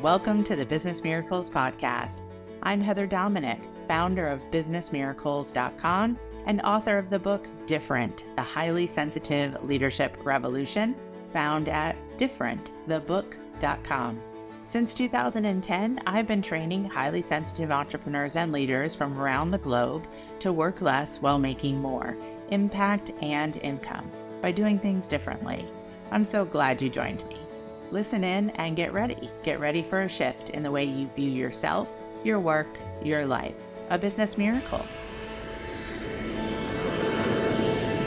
Welcome to the Business Miracles Podcast. I'm Heather Dominick, founder of businessmiracles.com and author of the book Different, the Highly Sensitive Leadership Revolution, found at differentthebook.com. Since 2010, I've been training highly sensitive entrepreneurs and leaders from around the globe to work less while making more impact and income by doing things differently. I'm so glad you joined me. Listen in and get ready. Get ready for a shift in the way you view yourself, your work, your life. A business miracle.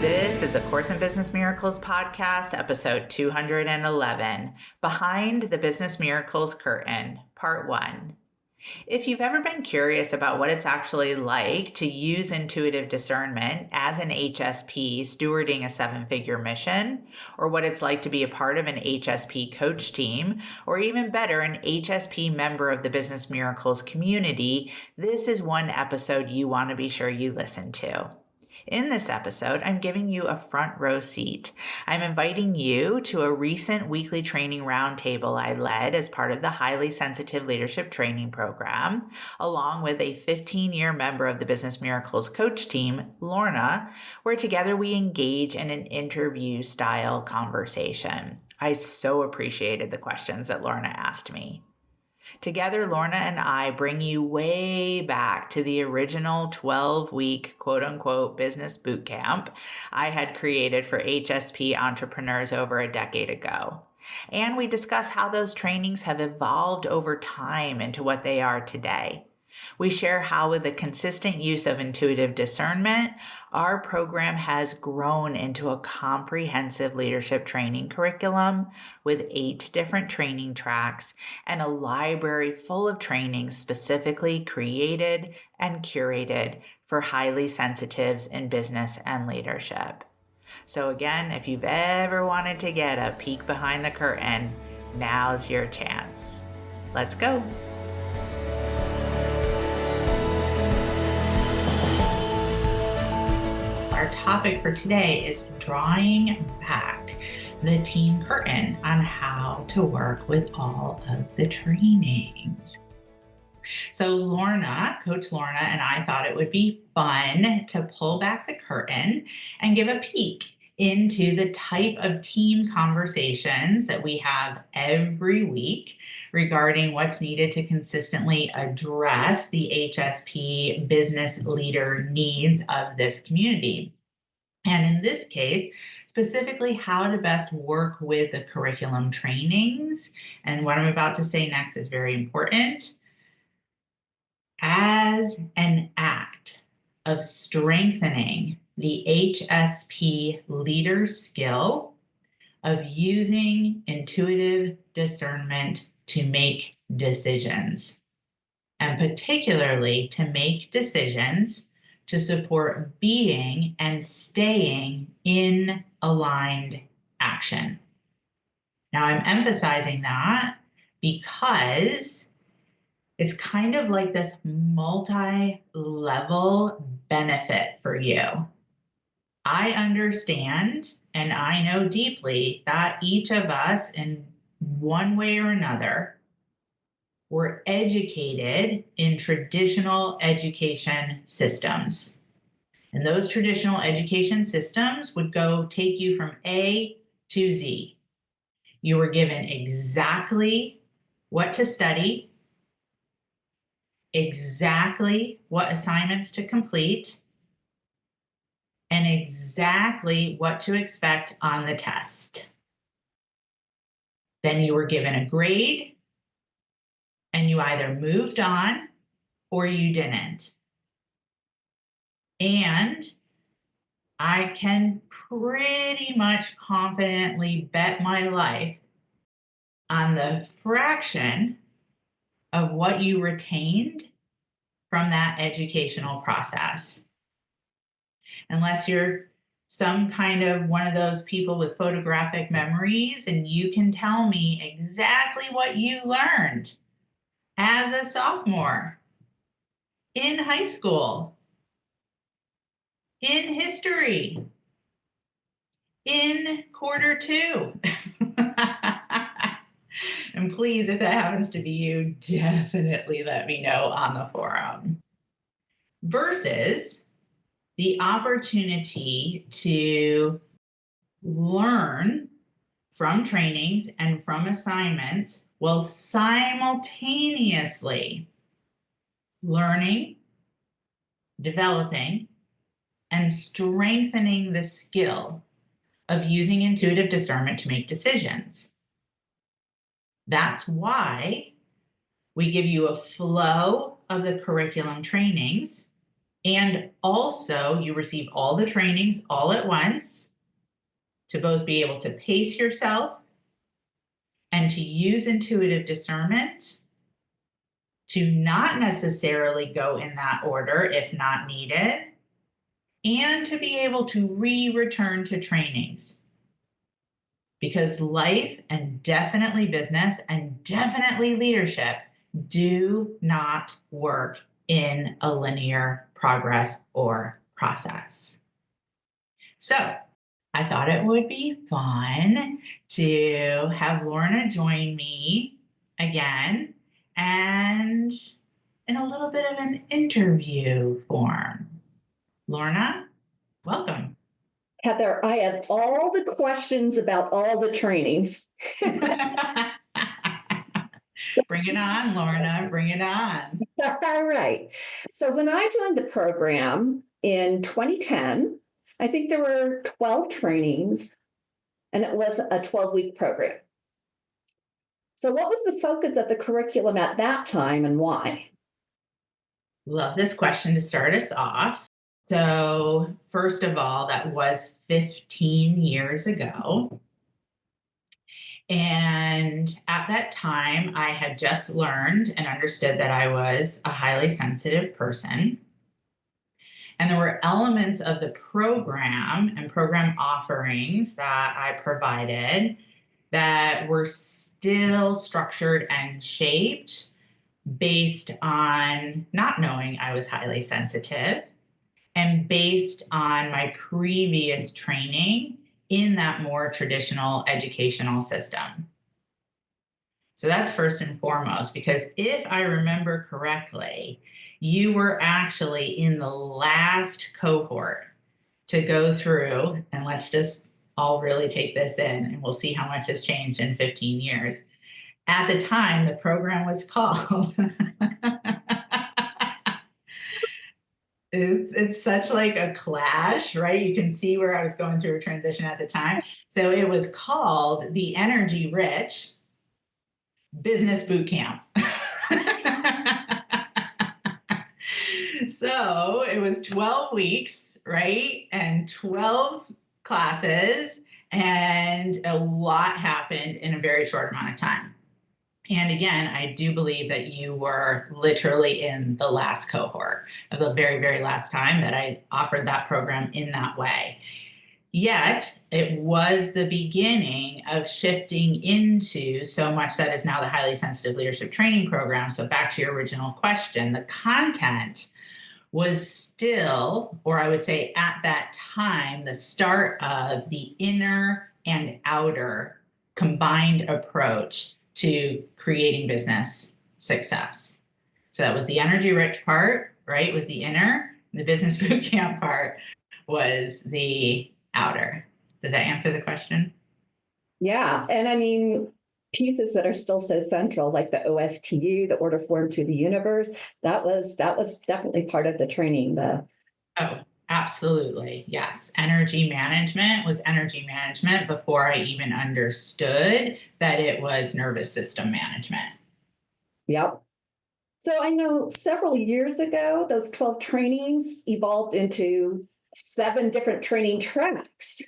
This is a Course in Business Miracles podcast, episode 211, Behind the Business Miracles Curtain, part 1. If you've ever been curious about what it's actually like to use intuitive discernment as an HSP stewarding a 7-figure mission, or what it's like to be a part of an HSP Coach team, or even better, an HSP member of the Business Miracles community, this is one episode you want to be sure you listen to. In this episode, I'm giving you a front row seat. I'm inviting you to a recent weekly training roundtable I led as part of the Highly Sensitive Leadership Training Program, along with a 15-year member of the Business Miracles coach team, Lorna, where together we engage in an interview-style conversation. I so appreciated the questions that Lorna asked me. Together, Lorna and I bring you way back to the original 12-week quote-unquote business bootcamp I had created for HSP entrepreneurs over a decade ago. And we discuss how those trainings have evolved over time into what they are today. We share how, with the consistent use of intuitive discernment, our program has grown into a comprehensive leadership training curriculum with 8 different training tracks and a library full of trainings specifically created and curated for highly sensitives in business and leadership. So again, if you've ever wanted to get a peek behind the curtain, now's your chance. Let's go. Our topic for today is drawing back the team curtain on how to work with all of the trainings. So Lorna, Coach Lorna, and I thought it would be fun to pull back the curtain and give a peek into the type of team conversations that we have every week regarding what's needed to consistently address the HSP business leader needs of this community. And in this case, specifically how to best work with the curriculum trainings. And what I'm about to say next is very important. As an act of strengthening the HSP leader skill of using intuitive discernment to make decisions, and particularly to make decisions to support being and staying in aligned action. Now, I'm emphasizing that because it's kind of like this multi-level benefit for you. I understand and I know deeply that each of us, in one way or another, were educated in traditional education systems. And those traditional education systems would go take you from A to Z. You were given exactly what to study, exactly what assignments to complete, and exactly what to expect on the test. Then you were given a grade, and you either moved on or you didn't. And I can pretty much confidently bet my life on the fraction of what you retained from that educational process. Unless you're some kind of one of those people with photographic memories and you can tell me exactly what you learned as a sophomore in high school, in history, in quarter 2. And please, if that happens to be you, definitely let me know on the forum. Versus the opportunity to learn from trainings and from assignments while simultaneously learning, developing, and strengthening the skill of using intuitive discernment to make decisions. That's why we give you a flow of the curriculum trainings, and also you receive all the trainings all at once to both be able to pace yourself and to use intuitive discernment, to not necessarily go in that order if not needed, and to be able to return to trainings. Because life and definitely business and definitely leadership do not work in a linear progress or process. So I thought it would be fun to have Lorna join me again and in a little bit of an interview form. Lorna, welcome. Heather, I have all the questions about all the trainings. Bring it on, Lorna. Bring it on. All right. So when I joined the program in 2010, I think there were 12 trainings, and it was a 12-week program. So what was the focus of the curriculum at that time and why? Love this question to start us off. So, first of all, that was 15 years ago. And at that time, I had just learned and understood that I was a highly sensitive person. And there were elements of the program and program offerings that I provided that were still structured and shaped based on not knowing I was highly sensitive and based on my previous training in that more traditional educational system. So that's first and foremost, because if I remember correctly, you were actually in the last cohort to go through, and let's just all really take this in and we'll see how much has changed in 15 years. At the time, the program was called it's such like a clash, right? You can see where I was going through a transition at the time. So it was called the Energy Rich Business Bootcamp. So it was 12 weeks, right? And 12 classes, and a lot happened in a very short amount of time. And again, I do believe that you were literally in the last cohort of the very, very last time that I offered that program in that way. Yet, it was the beginning of shifting into so much that is now the highly sensitive leadership training program. So back to your original question, the content was still, or I would say at that time, the start of the inner and outer combined approach to creating business success. So that was the energy rich part, right? Was the inner. The business bootcamp part was the outer. Does that answer the question? Yeah. And I mean, pieces that are still so central, like the OFTU, the order form to the universe, that was definitely part of the training. Oh, absolutely. Yes. Energy management was energy management before I even understood that it was nervous system management. Yep. So I know several years ago, those 12 trainings evolved into 7 different training tracks,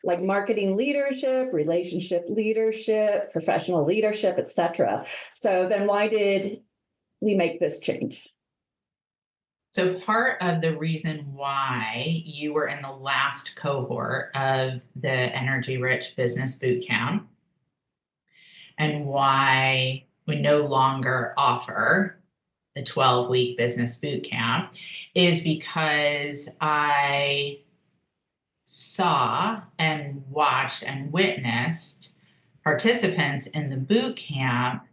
like marketing leadership, relationship leadership, professional leadership, etc. So then why did we make this change? So part of the reason why you were in the last cohort of the Energy Rich Business Bootcamp and why we no longer offer the 12-week business bootcamp is because I saw and watched and witnessed participants in the boot camp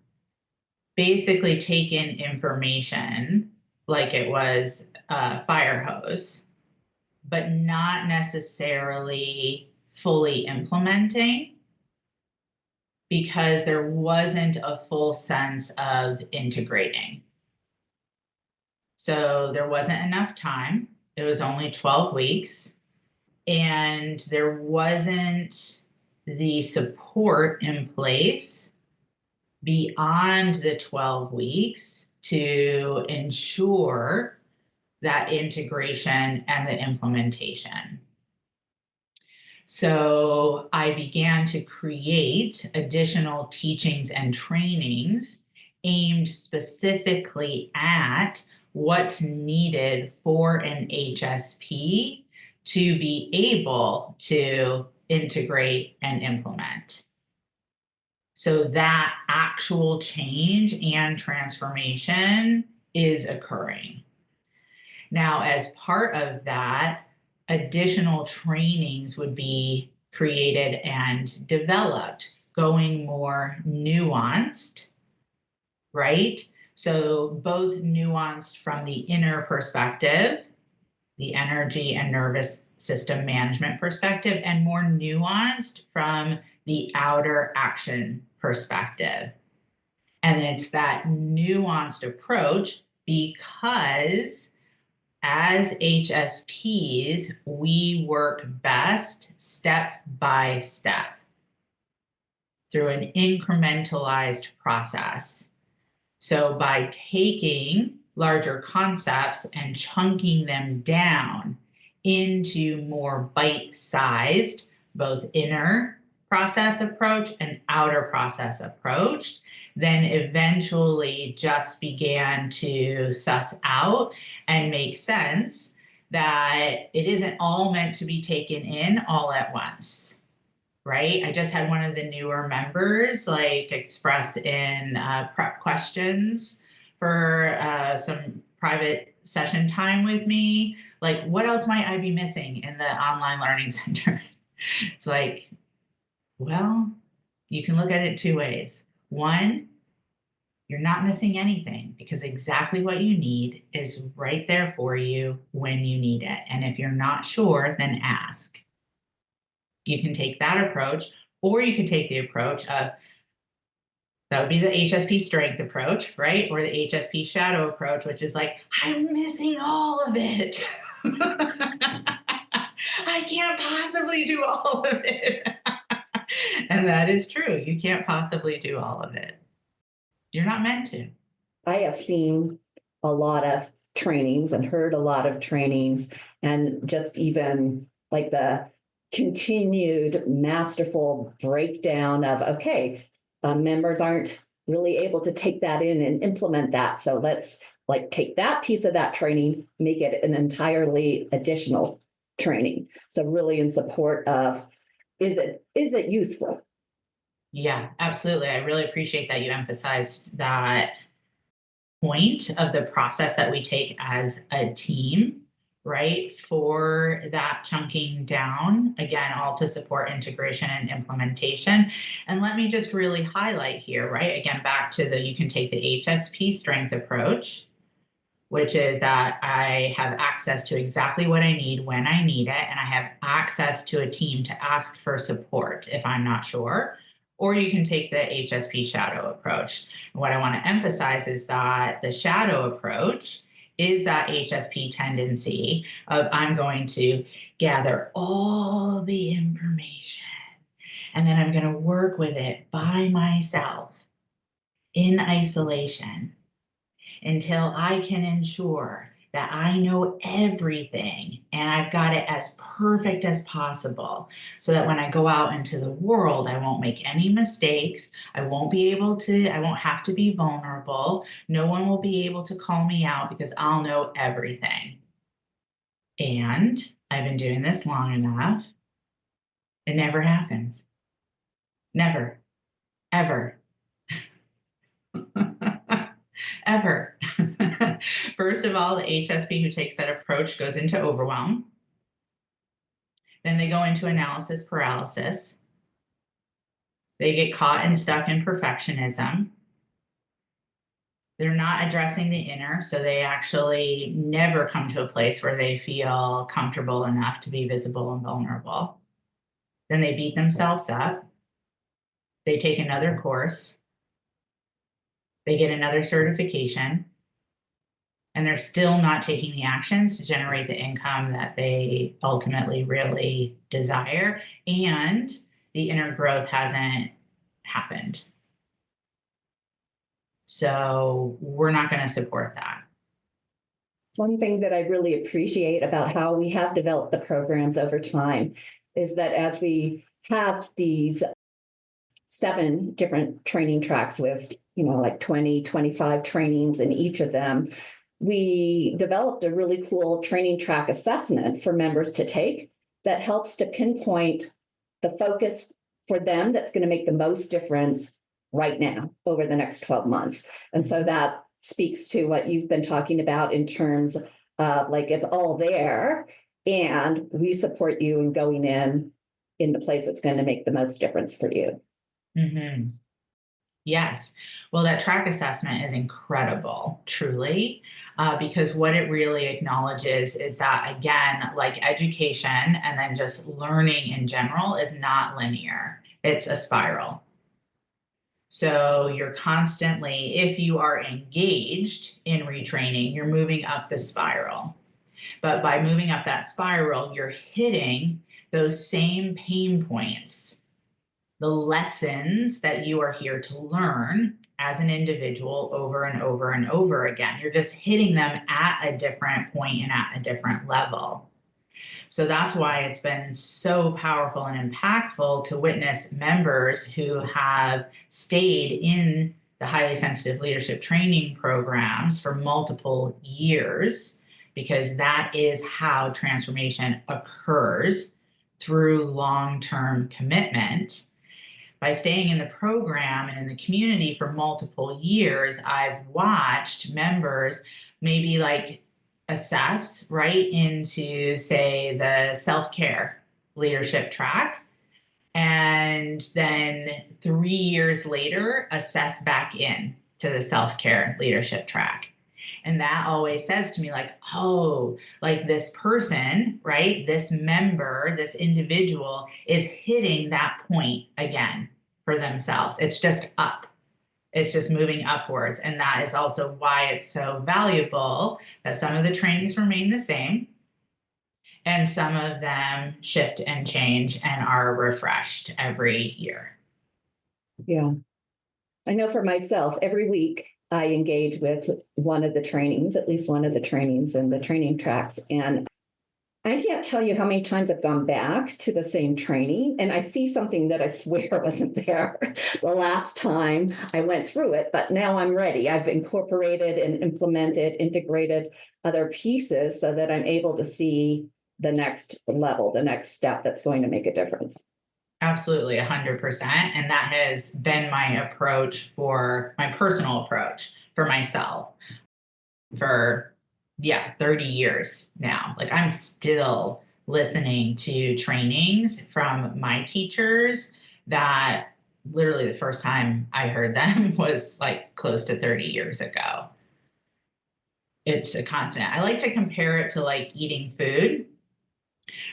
basically take in information like it was a fire hose, but not necessarily fully implementing because there wasn't a full sense of integrating. So there wasn't enough time. It was only 12 weeks, and there wasn't the support in place beyond the 12 weeks to ensure that integration and the implementation. So I began to create additional teachings and trainings aimed specifically at what's needed for an HSP to be able to integrate and implement. So that actual change and transformation is occurring. Now, as part of that, additional trainings would be created and developed, going more nuanced, right? So, both nuanced from the inner perspective, the energy and nervous system management perspective, and more nuanced from the outer action perspective. And it's that nuanced approach because as HSPs, we work best step by step through an incrementalized process. So, by taking larger concepts and chunking them down into more bite sized, both inner process approach and outer process approach, then eventually just began to suss out and make sense that it isn't all meant to be taken in all at once. Right? I just had one of the newer members express in prep questions for some private session time with me. Like, what else might I be missing in the online learning center? It's like, well, you can look at it two ways. One, you're not missing anything because exactly what you need is right there for you when you need it. And if you're not sure, then ask. You can take that approach, or you can take the approach of that would be the HSP strength approach, right? Or the HSP shadow approach, which is like, I'm missing all of it. I can't possibly do all of it. And that is true. You can't possibly do all of it. You're not meant to. I have seen a lot of trainings and heard a lot of trainings, and just even like the continued masterful breakdown of, okay, members aren't really able to take that in and implement that. So let's take that piece of that training, make it an entirely additional training. So really in support of, is it useful? Yeah, absolutely. I really appreciate that you emphasized that point of the process that we take as a team, right? For that chunking down, again, all to support integration and implementation. And let me just really highlight here, right? Again, back to you can take the HSP strength approach, which is that I have access to exactly what I need when I need it, and I have access to a team to ask for support if I'm not sure. Or you can take the HSP shadow approach. And what I want to emphasize is that the shadow approach is that HSP tendency of I'm going to gather all the information and then I'm going to work with it by myself in isolation until I can ensure that I know everything and I've got it as perfect as possible so that when I go out into the world, I won't make any mistakes. I won't have to be vulnerable. No one will be able to call me out because I'll know everything. And I've been doing this long enough. It never happens. Never, ever. Ever. First of all, the HSP who takes that approach goes into overwhelm. Then they go into analysis paralysis. They get caught and stuck in perfectionism. They're not addressing the inner, so they actually never come to a place where they feel comfortable enough to be visible and vulnerable. Then they beat themselves up. They take another course. They get another certification. And they're still not taking the actions to generate the income that they ultimately really desire. And the inner growth hasn't happened. So we're not going to support that. One thing that I really appreciate about how we have developed the programs over time is that as we have these 7 different training tracks with, like 20, 25 trainings in each of them, we developed a really cool training track assessment for members to take that helps to pinpoint the focus for them that's going to make the most difference right now over the next 12 months. And so that speaks to what you've been talking about in terms of like it's all there and we support you in going in the place that's going to make the most difference for you. Mm-hmm. Yes. Well, that track assessment is incredible, truly, because what it really acknowledges is that, again, like education and then just learning in general is not linear. It's a spiral. So you're constantly, if you are engaged in retraining, you're moving up the spiral. But by moving up that spiral, you're hitting those same pain points, the lessons that you are here to learn as an individual over and over and over again. You're just hitting them at a different point and at a different level. So that's why it's been so powerful and impactful to witness members who have stayed in the highly sensitive leadership training programs for multiple years, because that is how transformation occurs through long-term commitment. By staying in the program and in the community for multiple years, I've watched members maybe like assess right into, say, the self-care leadership track, and then 3 years later, assess back in to the self-care leadership track. And that always says to me, like, oh, like this person, right? This member, this individual is hitting that point again for themselves. It's just up. It's just moving upwards. And that is also why it's so valuable that some of the trainings remain the same and some of them shift and change and are refreshed every year. Yeah. I know for myself, every week I engage with one of the trainings, at least one of the trainings in the training tracks. And I can't tell you how many times I've gone back to the same training and I see something that I swear wasn't there the last time I went through it, but now I'm ready. I've incorporated and implemented, integrated other pieces so that I'm able to see the next level, the next step that's going to make a difference. Absolutely, 100%. And that has been my approach, for my personal approach for myself for 30 years now. Like I'm still listening to trainings from my teachers that literally the first time I heard them was like close to 30 years ago. It's a constant. I like to compare it to like eating food,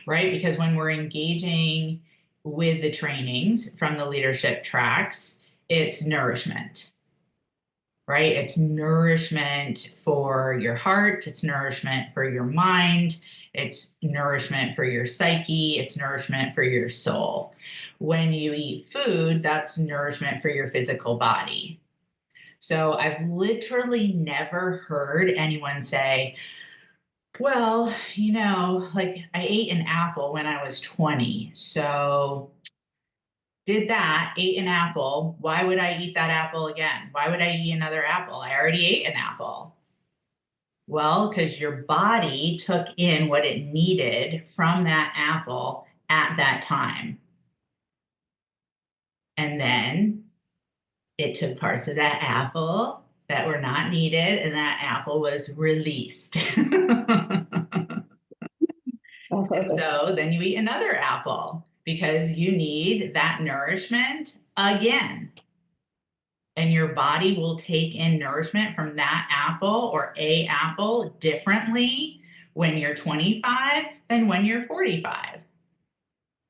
right? Because when we're engaging with the trainings from the leadership tracks, it's nourishment, right? It's nourishment for your heart. It's nourishment for your mind. It's nourishment for your psyche. It's nourishment for your soul. When you eat food, that's nourishment for your physical body. So I've literally never heard anyone say, well, like I ate an apple when I was 20. So ate an apple. Why would I eat that apple again? Why would I eat another apple? I already ate an apple. Well, because your body took in what it needed from that apple at that time. And then it took parts of that apple that were not needed, and that apple was released. And so then you eat another apple because you need that nourishment again. And your body will take in nourishment from that apple or a apple differently when you're 25 than when you're 45.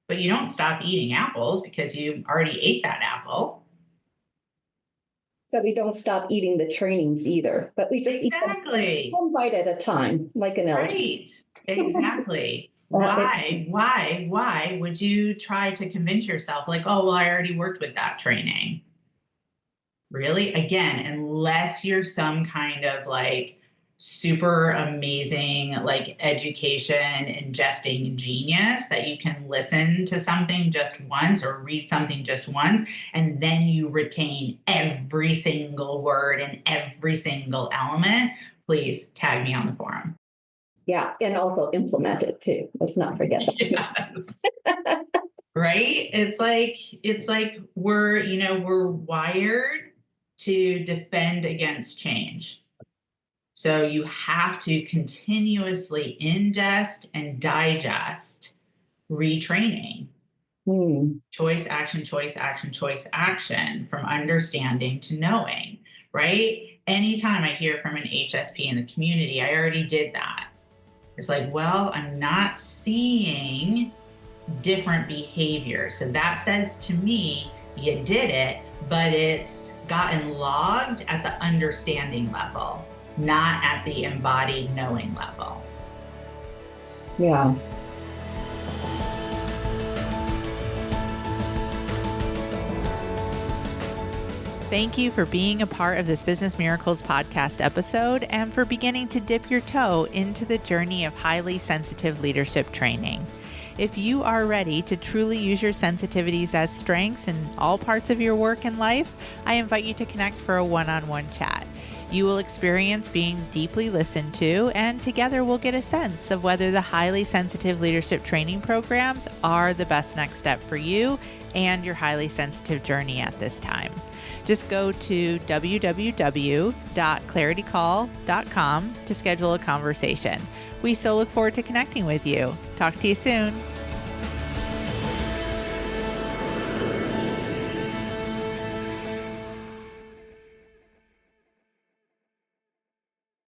But you don't stop eating apples because you already ate that apple. So we don't stop eating the trainings either, but we just eat them Exactly. one bite at a time, like an elephant. Right. Exactly. Why would you try to convince yourself like, oh, well, I already worked with that training? Really? Again, unless you're some kind of like super amazing like education ingesting genius that you can listen to something just once or read something just once and then you retain every single word and every single element, please tag me on the forum. Yeah, and also implement it too. Let's not forget that. Yes. Right? It's like we're wired to defend against change. So you have to continuously ingest and digest retraining. Choice, action, choice, action, choice, action, from understanding to knowing, right? Anytime I hear from an HSP in the community, I already did that. It's like, well, I'm not seeing different behavior. So that says to me, you did it, but it's gotten logged at the understanding level, not at the embodied knowing level. Yeah. Thank you for being a part of this Business Miracles podcast episode and for beginning to dip your toe into the journey of highly sensitive leadership training. If you are ready to truly use your sensitivities as strengths in all parts of your work and life, I invite you to connect for a one-on-one chat. You will experience being deeply listened to, and together we'll get a sense of whether the highly sensitive leadership training programs are the best next step for you and your highly sensitive journey at this time. Just go to www.claritycall.com to schedule a conversation. We so look forward to connecting with you. Talk to you soon.